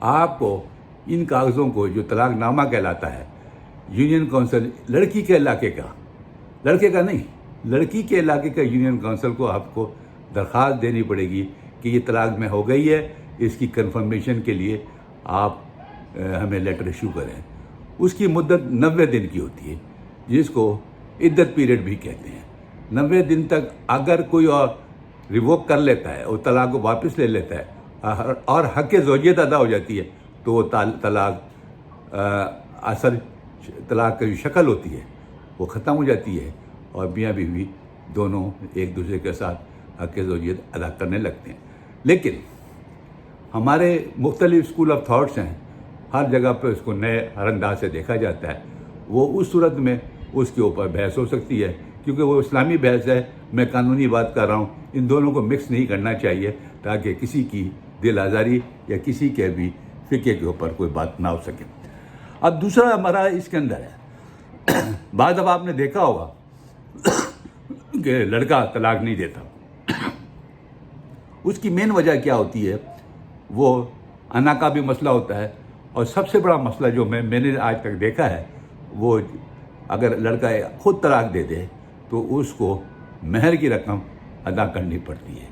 آپ کو ان کاغذوں کو جو طلاق نامہ کہلاتا ہے یونین کونسل لڑکی کے علاقے کا، لڑکے کا نہیں، لڑکی کے علاقے کا یونین کونسل کو آپ کو درخواست دینی پڑے گی کہ یہ طلاق میں ہو گئی ہے، اس کی کنفرمیشن کے لیے آپ ہمیں لیٹر ایشو کریں۔ اس کی مدت 90 دن کی ہوتی ہے، جس کو عدت پیریڈ بھی کہتے ہیں۔ 90 دن تک اگر کوئی اور ریووک کر لیتا ہے اور طلاق کو واپس لے لیتا ہے اور حق زوجیت ادا ہو جاتی ہے تو وہ طلاق اصل طلاق کی جو شکل ہوتی ہے وہ ختم ہو جاتی ہے اور میاں بیوی دونوں ایک دوسرے کے ساتھ حق زوجیت ادا کرنے لگتے ہیں۔ لیکن ہمارے مختلف اسکول آف تھاٹس ہیں، ہر جگہ پہ اس کو نئے ہر انداز سے دیکھا جاتا ہے۔ وہ اس صورت میں اس کے اوپر بحث ہو سکتی ہے، کیونکہ وہ اسلامی بحث ہے، میں قانونی بات کر رہا ہوں۔ ان دونوں کو مکس نہیں کرنا چاہیے تاکہ کسی کی دل آزاری یا کسی کے بھی فقہ کے اوپر کوئی بات نہ ہو سکے۔ اب دوسرا ہمارا اس کے اندر ہے، بعض دفعہ آپ نے دیکھا ہوگا کہ لڑکا طلاق نہیں دیتا۔ اس کی مین وجہ کیا ہوتی ہے؟ وہ انا کا بھی مسئلہ ہوتا ہے، اور سب سے بڑا مسئلہ جو میں نے آج تک دیکھا ہے، وہ اگر لڑکا خود طلاق دے دے تو اس کو مہر کی رقم ادا کرنی پڑتی ہے۔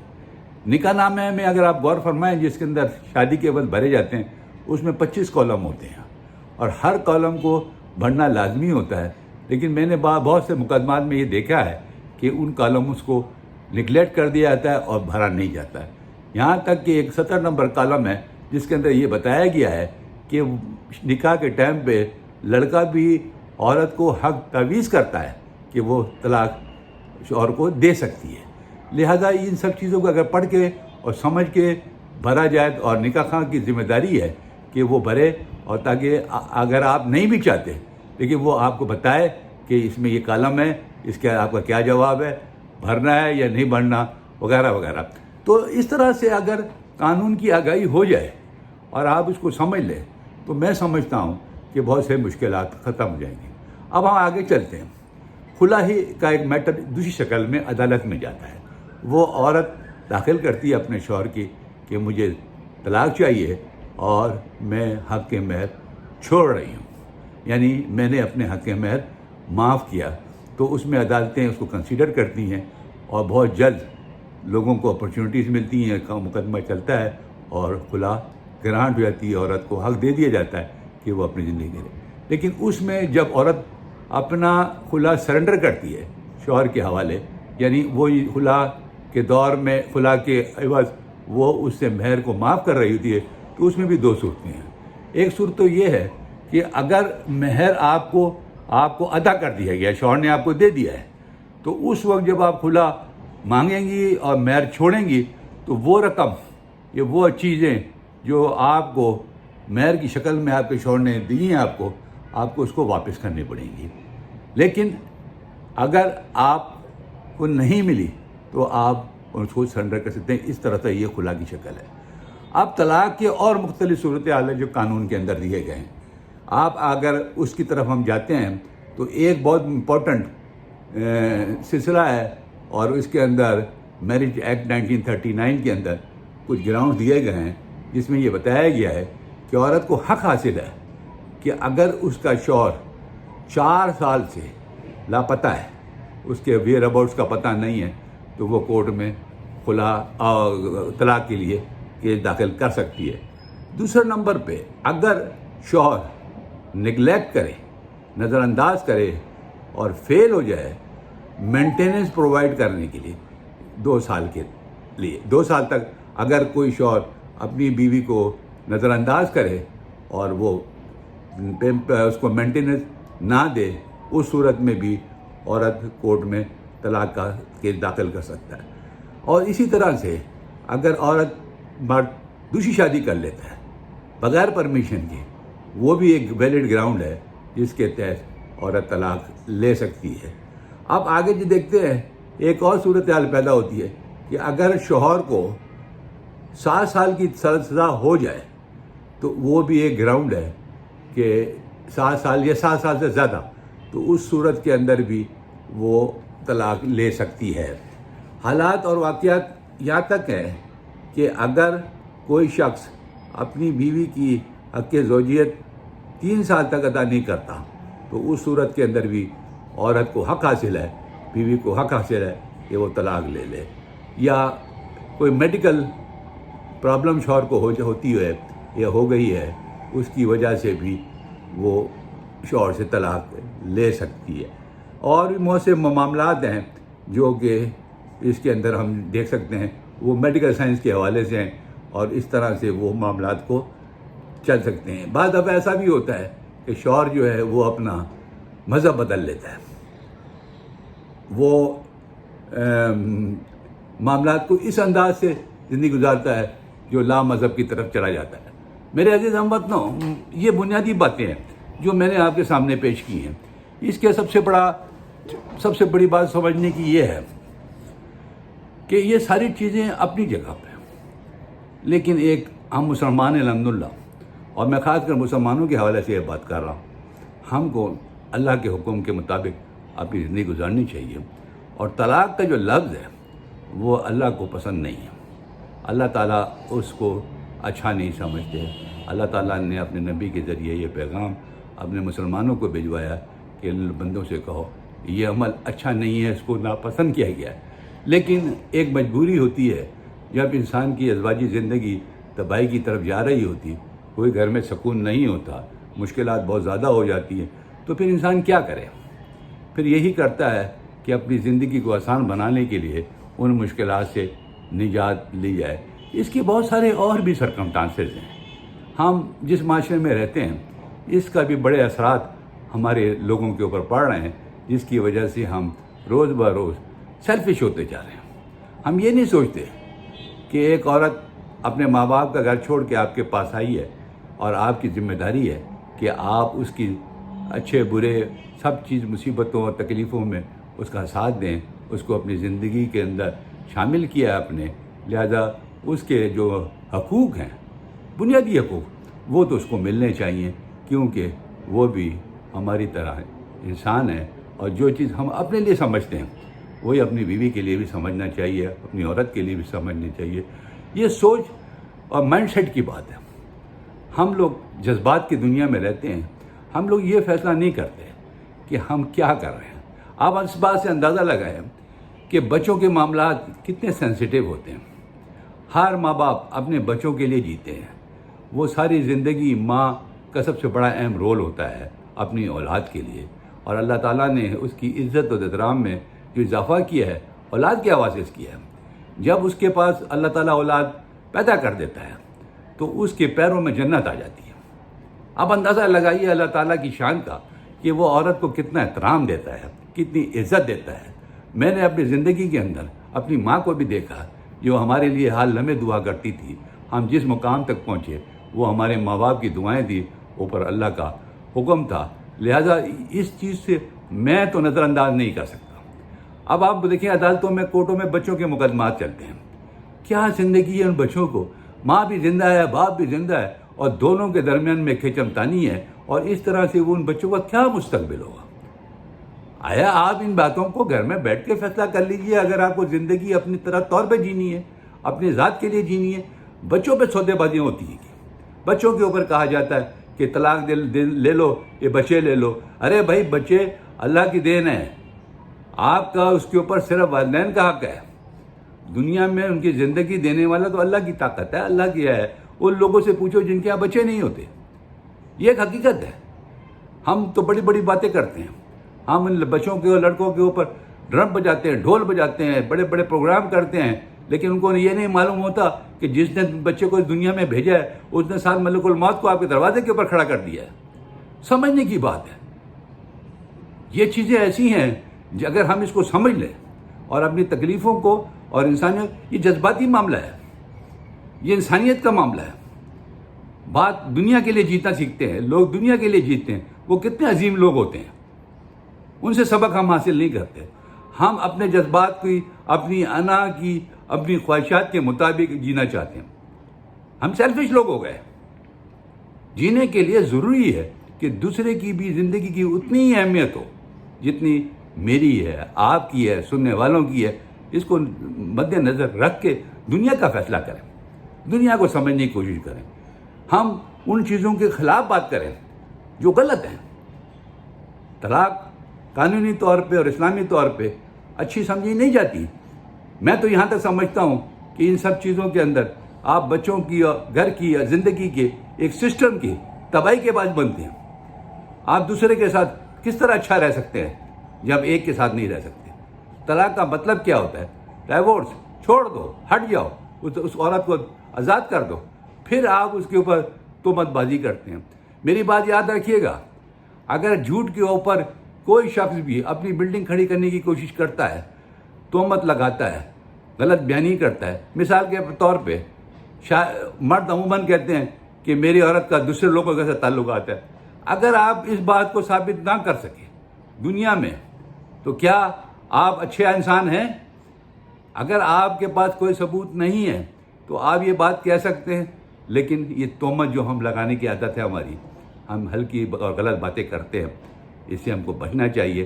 نکاح نامے میں اگر آپ غور فرمائیں، جس کے اندر شادی کے وقت بھرے جاتے ہیں، اس میں 25 کالم ہوتے ہیں اور ہر کالم کو بھرنا لازمی ہوتا ہے۔ لیکن میں نے بہت سے مقدمات میں یہ دیکھا ہے کہ ان کالمز کو نگلیکٹ کر دیا جاتا ہے اور بھرا نہیں جاتا ہے۔ یہاں تک کہ ایک 70 نمبر کالم ہے جس کے اندر یہ بتایا گیا ہے کہ نکاح کے ٹائم پہ لڑکا بھی عورت کو حق تجویز کرتا ہے کہ وہ طلاق شوہر کو دے سکتی ہے۔ لہذا ان سب چیزوں کو اگر پڑھ کے اور سمجھ کے بھرا جائے، اور نکاح خواہ کی ذمہ داری ہے کہ وہ بھرے، اور تاکہ اگر آپ نہیں بھی چاہتے لیکن وہ آپ کو بتائے کہ اس میں یہ کالم ہے، اس کا آپ کا کیا جواب ہے، بھرنا ہے یا نہیں بھرنا، وغیرہ وغیرہ۔ تو اس طرح سے اگر قانون کی آگاہی ہو جائے اور آپ اس کو سمجھ لیں تو میں سمجھتا ہوں کہ بہت سے مشکلات ختم ہو جائیں گی۔ اب ہم آگے چلتے ہیں۔ خلا ہی کا ایک میٹر دوسری شکل میں عدالت میں جاتا ہے۔ وہ عورت داخل کرتی ہے اپنے شوہر کی کہ مجھے طلاق چاہیے اور میں حق مہر چھوڑ رہی ہوں، یعنی میں نے اپنے حق مہر معاف کیا۔ تو اس میں عدالتیں اس کو کنسیڈر کرتی ہیں اور بہت جلد لوگوں کو اپرچونیٹیز ملتی ہیں، مقدمہ چلتا ہے اور خلا گرانٹ ہو جاتی ہے، عورت کو حق دے دیا جاتا ہے کہ وہ اپنی زندگی کرے۔ لیکن اس میں جب عورت اپنا خلا سرنڈر کرتی ہے شوہر کے حوالے، یعنی وہ خلا کے دور میں خلا کے عوض وہ اس سے مہر کو معاف کر رہی ہوتی ہے، تو اس میں بھی دو صورتیں ہیں۔ ایک صورت تو یہ ہے کہ اگر مہر آپ کو ادا کر دیا گیا، شوہر نے آپ کو دے دیا ہے، تو اس وقت جب آپ خلا مانگیں گی اور مہر چھوڑیں گی تو وہ رقم یا وہ چیزیں جو آپ کو مہر کی شکل میں آپ کے شوہر نے دی ہیں آپ کو اس کو واپس کرنی پڑیں گی۔ لیکن اگر آپ کو نہیں ملی تو آپ اس کو سرنڈر کر سکتے ہیں۔ اس طرح سے یہ خلا کی شکل ہے۔ اب طلاق کے اور مختلف صورتحال جو قانون کے اندر دیے گئے ہیں، آپ اگر اس کی طرف ہم جاتے ہیں تو ایک بہت امپورٹنٹ سلسلہ ہے، اور اس کے اندر میرج ایکٹ 1939 کے اندر کچھ گراؤنڈ دیے گئے ہیں جس میں یہ بتایا گیا ہے کہ عورت کو حق حاصل ہے کہ اگر اس کا شوہر 4 سال سے لاپتہ ہے، اس کے ویئر اباؤٹس کا پتہ نہیں ہے، تو وہ کورٹ میں خلا طلاق کے لیے کیس داخل کر سکتی ہے۔ دوسرے نمبر پہ اگر شوہر نگلیکٹ کرے، نظر انداز کرے اور فیل ہو جائے مینٹیننس پرووائڈ کرنے کے لیے 2 سال کے لیے، 2 سال تک اگر کوئی شوہر اپنی بیوی کو نظر انداز کرے اور وہ اس کو مینٹیننس نہ دے، اس صورت میں بھی عورت کورٹ میں طلاق کا کیس داخل کر سکتا ہے۔ اور اسی طرح سے اگر عورت مرد دوسری شادی کر لیتا ہے بغیر پرمیشن کے، وہ بھی ایک ویلڈ گراؤنڈ ہے جس کے تحت عورت طلاق لے سکتی ہے۔ اب آگے جو دیکھتے ہیں، ایک اور صورتحال پیدا ہوتی ہے کہ اگر شوہر کو 7 سال کی سزا ہو جائے تو وہ بھی ایک گراؤنڈ ہے کہ 7 سال یا 7 سال سے زیادہ، تو اس صورت کے اندر بھی وہ طلاق لے سکتی ہے۔ حالات اور واقعات یہاں تک ہیں کہ اگر کوئی شخص اپنی بیوی کی حق زوجیت 3 سال تک ادا نہیں کرتا تو اس صورت کے اندر بھی عورت کو حق حاصل ہے، بیوی کو حق حاصل ہے کہ وہ طلاق لے لے، یا کوئی میڈیکل پرابلم شوہر کو ہوتی ہے یا ہو گئی ہے، اس کی وجہ سے بھی وہ شوہر سے طلاق لے سکتی ہے۔ اور بھی بہت سے معاملات ہیں جو کہ اس کے اندر ہم دیکھ سکتے ہیں، وہ میڈیکل سائنس کے حوالے سے ہیں اور اس طرح سے وہ معاملات کو چل سکتے ہیں۔ بعض دفعہ ایسا بھی ہوتا ہے کہ شوہر جو ہے وہ اپنا مذہب بدل لیتا ہے، وہ معاملات کو اس انداز سے زندگی گزارتا ہے جو لا مذہب کی طرف چلا جاتا ہے۔ میرے عزیز ہم وطنوں، یہ بنیادی باتیں ہیں جو میں نے آپ کے سامنے پیش کی ہیں۔ اس کے سب سے بڑی بات سمجھنے کی یہ ہے کہ یہ ساری چیزیں اپنی جگہ پہ، لیکن ایک ہم مسلمان ہیں الحمدللہ، اور میں خاص کر مسلمانوں کے حوالے سے یہ بات کر رہا ہوں، ہم کو اللہ کے حکم کے مطابق اپنی زندگی گزارنی چاہیے۔ اور طلاق کا جو لفظ ہے وہ اللہ کو پسند نہیں ہے، اللہ تعالیٰ اس کو اچھا نہیں سمجھتے۔ اللہ تعالیٰ نے اپنے نبی کے ذریعے یہ پیغام اپنے مسلمانوں کو بھجوایا کہ بندوں سے کہو یہ عمل اچھا نہیں ہے، اس کو ناپسند کیا گیا ہے۔ لیکن ایک مجبوری ہوتی ہے، جب انسان کی ازواجی زندگی تباہی کی طرف جا رہی ہوتی، کوئی گھر میں سکون نہیں ہوتا، مشکلات بہت زیادہ ہو جاتی ہیں، تو پھر انسان کیا کرے؟ پھر یہی کرتا ہے کہ اپنی زندگی کو آسان بنانے کے لیے ان مشکلات سے نجات لی جائے۔ اس کے بہت سارے اور بھی سرکمسٹانسز ہیں۔ ہم جس معاشرے میں رہتے ہیں اس کا بھی بڑے اثرات ہمارے لوگوں کے اوپر پڑ رہے ہیں، جس کی وجہ سے ہم روز بروز سیلفش ہوتے جا رہے ہیں۔ ہم یہ نہیں سوچتے کہ ایک عورت اپنے ماں باپ کا گھر چھوڑ کے آپ کے پاس آئی ہے اور آپ کی ذمہ داری ہے کہ آپ اس کی اچھے برے سب چیز مصیبتوں اور تکلیفوں میں اس کا ساتھ دیں، اس کو اپنی زندگی کے اندر شامل کیا اپنے، لہذا اس کے جو حقوق ہیں، بنیادی حقوق، وہ تو اس کو ملنے چاہیے، کیونکہ وہ بھی ہماری طرح انسان ہے، اور جو چیز ہم اپنے لیے سمجھتے ہیں وہی اپنی بیوی کے لیے بھی سمجھنا چاہیے، اپنی عورت کے لیے بھی سمجھنی چاہیے۔ یہ سوچ اور مائنڈ سیٹ کی بات ہے۔ ہم لوگ جذبات کی دنیا میں رہتے ہیں، ہم لوگ یہ فیصلہ نہیں کرتے کہ ہم کیا کر رہے ہیں۔ آپ اس بات سے اندازہ لگائیں کہ بچوں کے معاملات کتنے سینسیٹیو ہوتے ہیں۔ ہر ماں باپ اپنے بچوں کے لیے جیتے ہیں، وہ ساری زندگی ماں کا سب سے بڑا اہم رول ہوتا ہے اپنی اولاد کے لیے، اور اللہ تعالیٰ نے اس کی عزت و احترام میں جو اضافہ کیا ہے اولاد کے حوالے سے کیا ہے۔ جب اس کے پاس اللہ تعالیٰ اولاد پیدا کر دیتا ہے تو اس کے پیروں میں جنت آ جاتی ہے۔ اب اندازہ لگائیے اللہ تعالیٰ کی شان کا کہ وہ عورت کو کتنا احترام دیتا ہے، کتنی عزت دیتا ہے۔ میں نے اپنی زندگی کے اندر اپنی ماں کو بھی دیکھا جو ہمارے لیے حال لمحے دعا کرتی تھی۔ ہم جس مقام تک پہنچے وہ ہمارے ماں باپ کی دعائیں تھی، اوپر اللہ کا حکم تھا، لہذا اس چیز سے میں تو نظر انداز نہیں کر سکتا۔ اب آپ دیکھیں عدالتوں میں، کورٹوں میں بچوں کے مقدمات چلتے ہیں، کیا زندگی ہے ان بچوں کو، ماں بھی زندہ ہے، باپ بھی زندہ ہے، اور دونوں کے درمیان میں کھیچم تانی ہے، اور اس طرح سے وہ ان بچوں کا کیا مستقبل ہوگا؟ آیا آپ ان باتوں کو گھر میں بیٹھ کے فیصلہ کر لیجئے۔ اگر آپ کو زندگی اپنی طور پہ جینی ہے، اپنی ذات کے لیے جینی ہے، بچوں پہ سودے بازیاں ہوتی ہیں، بچوں کے اوپر کہا جاتا ہے کہ طلاق لے لو، یہ بچے لے لو۔ ارے بھائی، بچے اللہ کی دین ہے، آپ کا اس کے اوپر صرف والدین کا حق ہے۔ دنیا میں ان کی زندگی دینے والا تو اللہ کی طاقت ہے، اللہ کی ہے۔ ان لوگوں سے پوچھو جن کے یہاں بچے نہیں ہوتے، یہ ایک حقیقت ہے۔ ہم تو بڑی بڑی باتیں کرتے ہیں، ہم ان بچوں کے اور لڑکوں کے اوپر ڈرم بجاتے ہیں، ڈھول بجاتے ہیں، بڑے بڑے پروگرام کرتے ہیں، لیکن ان کو یہ نہیں معلوم ہوتا کہ جس نے بچے کو اس دنیا میں بھیجا ہے اس نے ساتھ ملک الموت کو آپ کے دروازے کے اوپر کھڑا کر دیا ہے۔ سمجھنے کی بات ہے، یہ چیزیں ایسی ہیں اگر ہم اس کو سمجھ لیں اور اپنی تکلیفوں کو اور انسانیت، یہ جذباتی معاملہ ہے، یہ انسانیت کا معاملہ ہے۔ بات دنیا کے لیے جیتنا سیکھتے ہیں لوگ، دنیا کے لیے جیتتے ہیں، وہ کتنے عظیم لوگ ہوتے ہیں، ان سے سبق ہم حاصل نہیں کرتے۔ ہم اپنے جذبات کی، اپنی انا کی، اپنی خواہشات کے مطابق جینا چاہتے ہیں۔ ہم سیلفش لوگ ہو گئے۔ جینے کے لیے ضروری ہے کہ دوسرے کی بھی زندگی کی اتنی ہی اہمیت ہو جتنی میری ہے، آپ کی ہے، سننے والوں کی ہے۔ اس کو مد نظر رکھ کے دنیا کا فیصلہ کریں، دنیا کو سمجھنے کی کوشش کریں۔ ہم ان چیزوں کے خلاف بات کریں جو غلط ہیں. طلاق قانونی طور پہ اور اسلامی طور پہ اچھی سمجھی نہیں جاتی. میں تو یہاں تک سمجھتا ہوں کہ ان سب چیزوں کے اندر آپ بچوں کی اور گھر کی یا زندگی کے ایک سسٹم کی تباہی کے باعث بنتے ہیں. آپ دوسرے کے ساتھ کس طرح اچھا رہ سکتے ہیں جب ایک کے ساتھ نہیں رہ سکتے؟ طلاق کا مطلب کیا ہوتا ہے؟ ڈائیورس، چھوڑ دو، ہٹ جاؤ، اس عورت کو آزاد کر دو. پھر آپ اس کے اوپر تہمت بازی کرتے ہیں. میری بات یاد رکھیے گا، اگر جھوٹ کے اوپر کوئی شخص بھی اپنی بلڈنگ کھڑی کرنے کی کوشش کرتا ہے، تہمت لگاتا ہے، غلط بیانی کرتا ہے، مثال کے طور پہ مرد عموماً کہتے ہیں کہ میری عورت کا دوسرے لوگوں کے ساتھ تعلقات ہے. اگر آپ اس بات کو ثابت نہ کر سکیں دنیا میں تو کیا آپ اچھے انسان ہیں؟ اگر آپ کے پاس کوئی ثبوت نہیں ہے تو آپ یہ بات کہہ سکتے ہیں. لیکن یہ تہمت جو ہم لگانے کی عادت ہے ہماری، ہم ہلکی اور غلط باتیں کرتے ہیں، اس سے ہم کو بچنا چاہیے.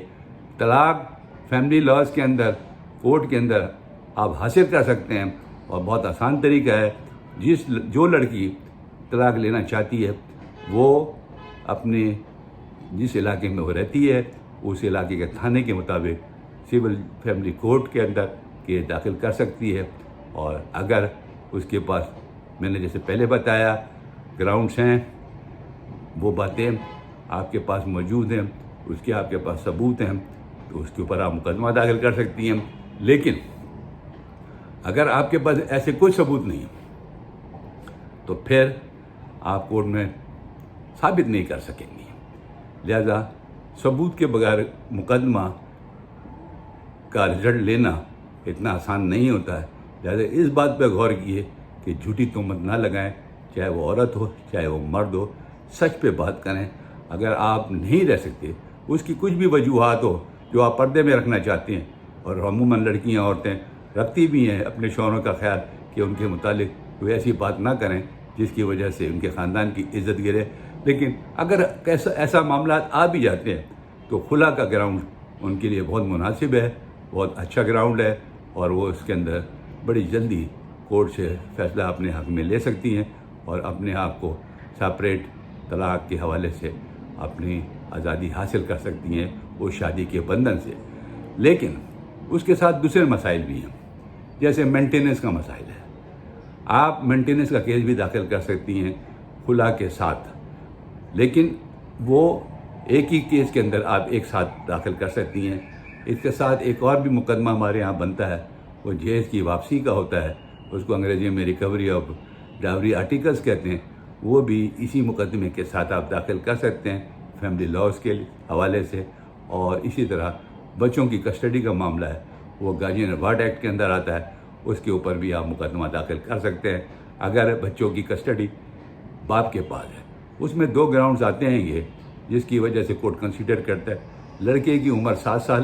طلاق فیملی لاز کے اندر، کورٹ کے اندر آپ حاصل کر سکتے ہیں، اور بہت آسان طریقہ ہے. جو لڑکی طلاق لینا چاہتی ہے وہ اپنے جس علاقے میں وہ رہتی ہے اس علاقے کے تھانے کے مطابق سول فیملی کورٹ کے اندر کیس داخل کر سکتی ہے. اور اگر اس کے پاس، میں نے جیسے پہلے بتایا، گراؤنڈس ہیں، وہ باتیں آپ کے پاس موجود ہیں، اس کے آپ کے پاس ثبوت ہیں، تو اس کے اوپر آپ مقدمہ داخل کر سکتی ہیں. لیکن اگر آپ کے پاس ایسے کوئی ثبوت نہیں تو پھر آپ کورٹ میں ثابت نہیں کر سکیں گے. لہذا ثبوت کے بغیر مقدمہ کا رزلٹ لینا اتنا آسان نہیں ہوتا ہے. لہذا اس بات پہ غور کیے کہ جھوٹی تہمت نہ لگائیں، چاہے وہ عورت ہو چاہے وہ مرد ہو. سچ پہ بات کریں. اگر آپ نہیں رہ سکتے، اس کی کچھ بھی وجوہات ہو جو آپ پردے میں رکھنا چاہتے ہیں، اور عموماً لڑکیاں عورتیں رکھتی بھی ہیں اپنے شوہروں کا خیال کہ ان کے متعلق کوئی ایسی بات نہ کریں جس کی وجہ سے ان کے خاندان کی عزت گرے. لیکن اگر ایسا معاملات آ بھی جاتے ہیں تو خلا کا گراؤنڈ ان کے لیے بہت مناسب ہے، بہت اچھا گراؤنڈ ہے، اور وہ اس کے اندر بڑی جلدی کورٹ سے فیصلہ اپنے حق میں لے سکتی ہیں اور اپنے آپ کو سپریٹ طلاق کے حوالے سے اپنی آزادی حاصل کر سکتی ہیں اس شادی کے بندھن سے. لیکن اس کے ساتھ دوسرے مسائل بھی ہیں، جیسے مینٹیننس کا مسائل ہے. آپ مینٹیننس کا کیس بھی داخل کر سکتی ہیں خلا کے ساتھ، لیکن وہ ایک ہی کیس کے اندر آپ ایک ساتھ داخل کر سکتی ہیں. اس کے ساتھ ایک اور بھی مقدمہ ہمارے ہاں بنتا ہے، وہ جہیز کی واپسی کا ہوتا ہے. اس کو انگریزی میں ریکوری آف ڈاوری آرٹیکلس کہتے ہیں. وہ بھی اسی مقدمے کے ساتھ آپ داخل کر سکتے ہیں فیملی لاز کے حوالے سے. اور اسی طرح بچوں کی کسٹڈی کا معاملہ ہے، وہ گارجین واٹ ایکٹ کے اندر آتا ہے، اس کے اوپر بھی آپ مقدمہ داخل کر سکتے ہیں اگر بچوں کی کسٹڈی باپ کے پاس ہے. اس میں 2 گراؤنڈز آتے ہیں یہ، جس کی وجہ سے کورٹ کنسیڈر کرتا ہے. لڑکے کی عمر 7 سال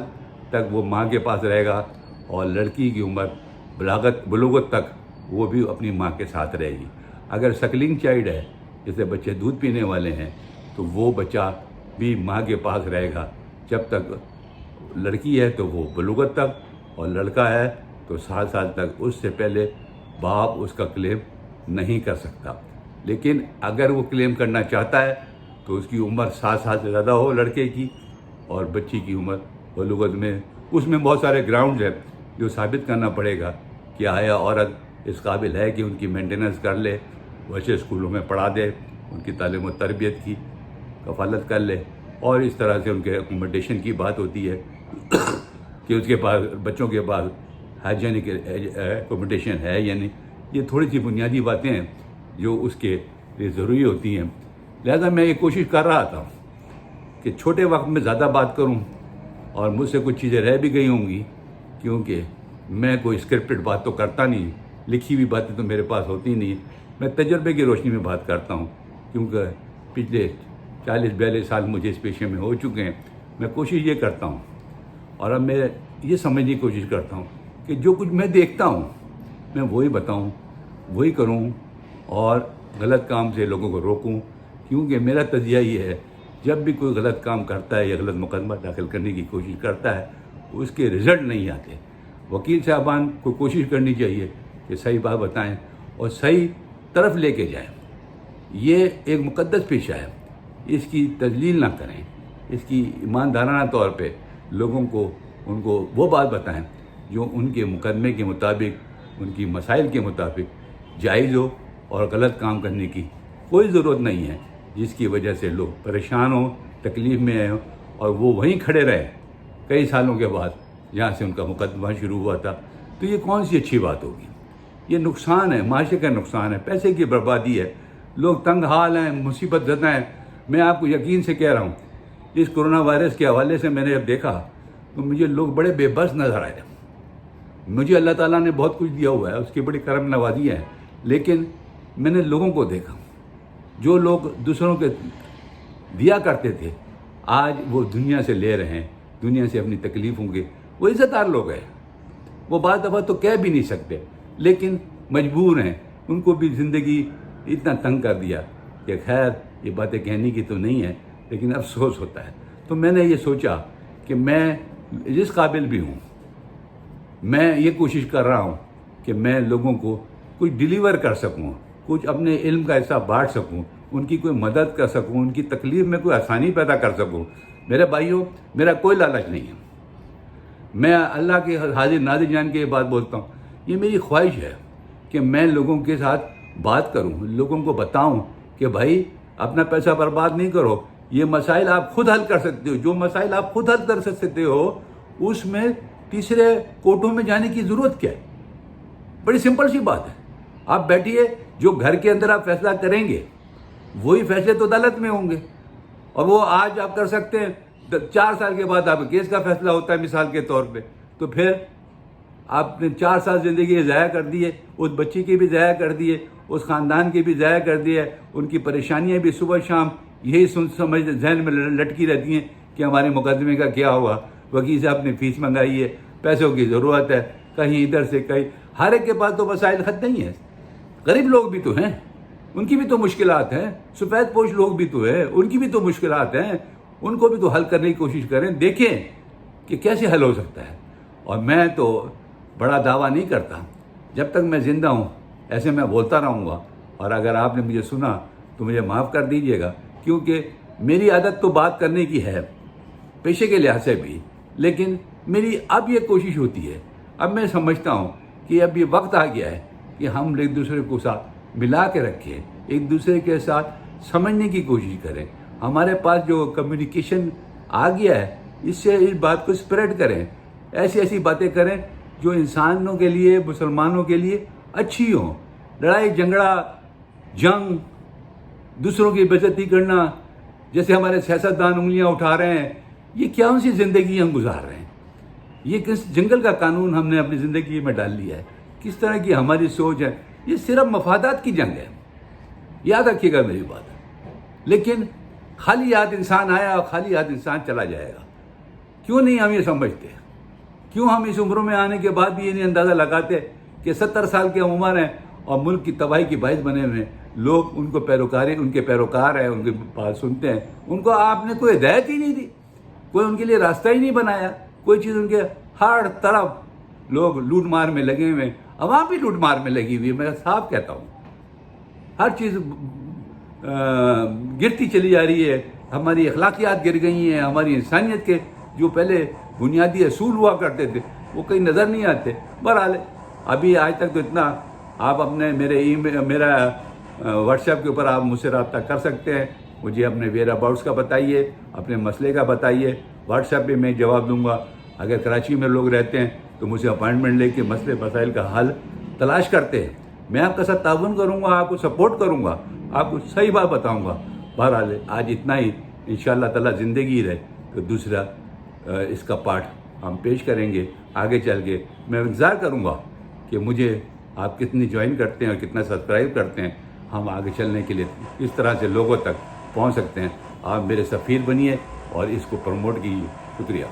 تک وہ ماں کے پاس رہے گا، اور لڑکی کی عمر بلوغت تک وہ بھی اپنی ماں کے ساتھ رہے گی. اگر سکلنگ چائلڈ ہے، جیسے بچے دودھ پینے والے ہیں، تو وہ بچہ بھی ماں کے پاس رہے گا جب تک. لڑکی ہے تو وہ بلوغت تک، اور لڑکا ہے تو 7 سال تک. اس سے پہلے باپ اس کا کلیم نہیں کر سکتا. لیکن اگر وہ کلیم کرنا چاہتا ہے تو اس کی عمر 7 سال سے زیادہ ہو لڑکے کی، اور بچی کی عمر بلوغت میں. اس میں بہت سارے گراؤنڈز ہیں جو ثابت کرنا پڑے گا کہ آیا عورت اس قابل ہے کہ ان کی مینٹیننس کر لے، بچے اسکولوں میں پڑھا دے، ان کی تعلیم و تربیت کی کفالت کر لے. اور اس طرح سے ان کے اکوموڈیشن کی بات ہوتی ہے کہ اس کے پاس، بچوں کے پاس ہائیجینک اکوموڈیشن ہے یا نہیں. یہ تھوڑی سی بنیادی باتیں ہیں جو اس کے لیے ضروری ہوتی ہیں. لہذا میں یہ کوشش کر رہا تھا کہ چھوٹے وقت میں زیادہ بات کروں، اور مجھ سے کچھ چیزیں رہ بھی گئی ہوں گی، کیونکہ میں کوئی اسکرپٹڈ بات تو کرتا نہیں، لکھی ہوئی باتیں تو میرے پاس ہوتی نہیں. میں تجربے کی روشنی میں بات کرتا ہوں، کیونکہ پچھلے 40-42 سال مجھے اس پیشے میں ہو چکے ہیں. میں کوشش یہ کرتا ہوں، اور اب میں یہ سمجھنے کی کوشش کرتا ہوں کہ جو کچھ میں دیکھتا ہوں میں وہی بتاؤں، وہی کروں، اور غلط کام سے لوگوں کو روکوں. کیونکہ میرا تجزیہ یہ ہے، جب بھی کوئی غلط کام کرتا ہے یا غلط مقدمہ داخل کرنے کی کوشش کرتا ہے، اس کے رزلٹ نہیں آتے. وکیل صاحبان کو کوشش کرنی چاہیے کہ صحیح بات بتائیں اور صحیح طرف لے کے جائیں. یہ ایک مقدس پیشہ ہے، اس کی تذلیل نہ کریں، اس کی ایماندارانہ طور پہ لوگوں کو ان کو وہ بات بتائیں جو ان کے مقدمے کے مطابق، ان کی مسائل کے مطابق جائز ہو، اور غلط کام کرنے کی کوئی ضرورت نہیں ہے جس کی وجہ سے لوگ پریشان ہوں، تکلیف میں آئے ہوں، اور وہ وہیں کھڑے رہے کئی سالوں کے بعد جہاں سے ان کا مقدمہ شروع ہوا تھا۔ تو یہ کون سی اچھی بات ہوگی؟ یہ نقصان ہے، معاشرے کا نقصان ہے، پیسے کی بربادی ہے، لوگ تنگ حال ہیں، مصیبت زدہ ہیں۔ میں آپ کو یقین سے کہہ رہا ہوں، اس کرونا وائرس کے حوالے سے میں نے جب دیکھا تو مجھے لوگ بڑے بے بس نظر آئے۔ مجھے اللہ تعالیٰ نے بہت کچھ دیا ہوا ہے، اس کی بڑی کرم نوازی ہے، لیکن میں نے لوگوں کو دیکھا، جو لوگ دوسروں کے دیا کرتے تھے آج وہ دنیا سے لے رہے ہیں، دنیا سے اپنی تکلیفوں کے، وہ عزت دار لوگ ہیں، وہ بعض دفعہ تو کہہ بھی نہیں سکتے لیکن مجبور ہیں، ان کو بھی زندگی اتنا تنگ کر دیا کہ خیر یہ باتیں کہنے کی تو نہیں ہے لیکن افسوس ہوتا ہے۔ تو میں نے یہ سوچا کہ میں جس قابل بھی ہوں، میں یہ کوشش کر رہا ہوں کہ میں لوگوں کو کچھ ڈیلیور کر سکوں، کچھ اپنے علم کا حصہ بانٹ سکوں، ان کی کوئی مدد کر سکوں، ان کی تکلیف میں کوئی آسانی پیدا کر سکوں۔ میرے بھائیوں، میرا کوئی لالچ نہیں ہے، میں اللہ کے حاضر ناظر جان کے یہ بات بولتا ہوں، یہ میری خواہش ہے کہ میں لوگوں کے ساتھ بات کروں، لوگوں کو بتاؤں کہ بھائی اپنا پیسہ برباد نہیں کرو، یہ مسائل آپ خود حل کر سکتے ہو، جو مسائل آپ خود حل کر سکتے ہو اس میں تیسرے کوٹوں میں جانے کی ضرورت کیا ہے؟ بڑی سمپل سی بات ہے، آپ بیٹھیے، جو گھر کے اندر آپ فیصلہ کریں گے وہی فیصلے تو عدالت میں ہوں گے، اور وہ آج آپ کر سکتے ہیں، 4 سال کے بعد آپ کیس کا فیصلہ ہوتا ہے مثال کے طور پہ، تو پھر آپ نے 4 سال زندگی ضائع کر دیے، اس بچی کی بھی ضائع کر دیے، اس خاندان کی بھی ضائع کر دیے، ان کی پریشانیاں بھی صبح شام یہی سمجھ ذہن میں لٹکی رہتی ہیں کہ ہمارے مقدمے کا کیا ہوا، وکیل صاحب نے فیس منگائی ہے، پیسوں کی ضرورت ہے، کہیں ادھر سے کہیں، ہر ایک کے پاس تو وسائل خط نہیں ہے، غریب لوگ بھی تو ہیں، ان کی بھی تو مشکلات ہیں، سفید پوش لوگ بھی تو ہیں، ان کی بھی تو مشکلات ہیں، ان کو بھی تو حل کرنے کی کوشش کریں، دیکھیں کہ کیسے حل ہو سکتا ہے۔ اور میں تو بڑا دعویٰ نہیں کرتا، جب تک میں زندہ ہوں ایسے میں بولتا رہوں گا، اور اگر آپ نے مجھے سنا تو مجھے معاف کر دیجیے گا، کیونکہ میری عادت تو بات کرنے کی ہے پیشے کے لحاظ سے بھی، لیکن میری اب یہ کوشش ہوتی ہے، اب میں سمجھتا ہوں کہ اب یہ وقت آ گیا ہے کہ ہم ایک دوسرے کو ساتھ ملا کے رکھیں، ایک دوسرے کے ساتھ سمجھنے کی کوشش کریں، ہمارے پاس جو کمیونیکیشن آ گیا ہے اس سے اس بات کو اسپریڈ کریں، ایسی ایسی باتیں کریں جو انسانوں کے لیے، مسلمانوں کے لیے اچھی ہوں۔ لڑائی جھگڑا، جنگ، دوسروں کی بے عزتی کرنا، جیسے ہمارے سیاستدان انگلیاں اٹھا رہے ہیں، یہ کیا سی زندگی ہم گزار رہے ہیں؟ یہ کس جنگل کا قانون ہم نے اپنی زندگی میں ڈال لیا ہے؟ کس طرح کی ہماری سوچ ہے؟ یہ صرف مفادات کی جنگ ہے، یاد رکھیے گا میری بات۔ لیکن خالی ہاتھ انسان آیا اور خالی ہاتھ انسان چلا جائے گا، کیوں نہیں ہم یہ سمجھتے؟ کیوں ہم اس عمر میں آنے کے بعد بھی یہ نہیں اندازہ لگاتے کہ 70 سال کی عمر ہے اور ملک کی تباہی کی باعث بنے ہوئے ہیں لوگ، ان کو ان کے پیروکار ہیں، ان کے بات سنتے ہیں، ان کو آپ نے کوئی ہدایت ہی نہیں دی، کوئی ان کے لیے راستہ ہی نہیں بنایا، کوئی چیز ان کے، ہر طرف لوگ لوٹ مار میں لگے ہوئے ہیں، عوام بھی لوٹ مار میں لگی ہوئی ہے، میں صاف کہتا ہوں، ہر چیز گرتی چلی جا رہی ہے، ہماری اخلاقیات گر گئی ہیں، ہماری انسانیت کے جو پہلے بنیادی اصول ہوا کرتے تھے وہ کہیں نظر نہیں آتے۔ بہرحال ابھی آج تک تو اتنا، آپ اپنے میرا واٹس ایپ کے اوپر آپ مجھ سے رابطہ کر سکتے ہیں، مجھے اپنے ویئر اباؤٹس کا بتائیے، اپنے مسئلے کا بتائیے، واٹس ایپ پہ میں جواب دوں گا۔ اگر کراچی میں لوگ رہتے ہیں تو مجھ سے اپائنٹمنٹ لے کے مسئلے مسائل کا حل تلاش کرتے ہیں، میں آپ کا ساتھ تعاون کروں گا، آپ کو سپورٹ کروں گا، آپ کو صحیح بات بتاؤں گا۔ بہرحال آج اتنا ہی، انشاءاللہ تعالیٰ زندگی رہے تو دوسرا اس کا پارٹ ہم پیش کریں گے آگے چل کے۔ میں انتظار کروں گا کہ مجھے آپ کتنی جوائن کرتے ہیں اور کتنا سبسکرائب کرتے ہیں، ہم آگے چلنے کے لیے کس طرح سے لوگوں تک پہنچ سکتے ہیں۔ آپ میرے سفیر بنیے اور اس کو پروموٹ کیجیے۔ شکریہ۔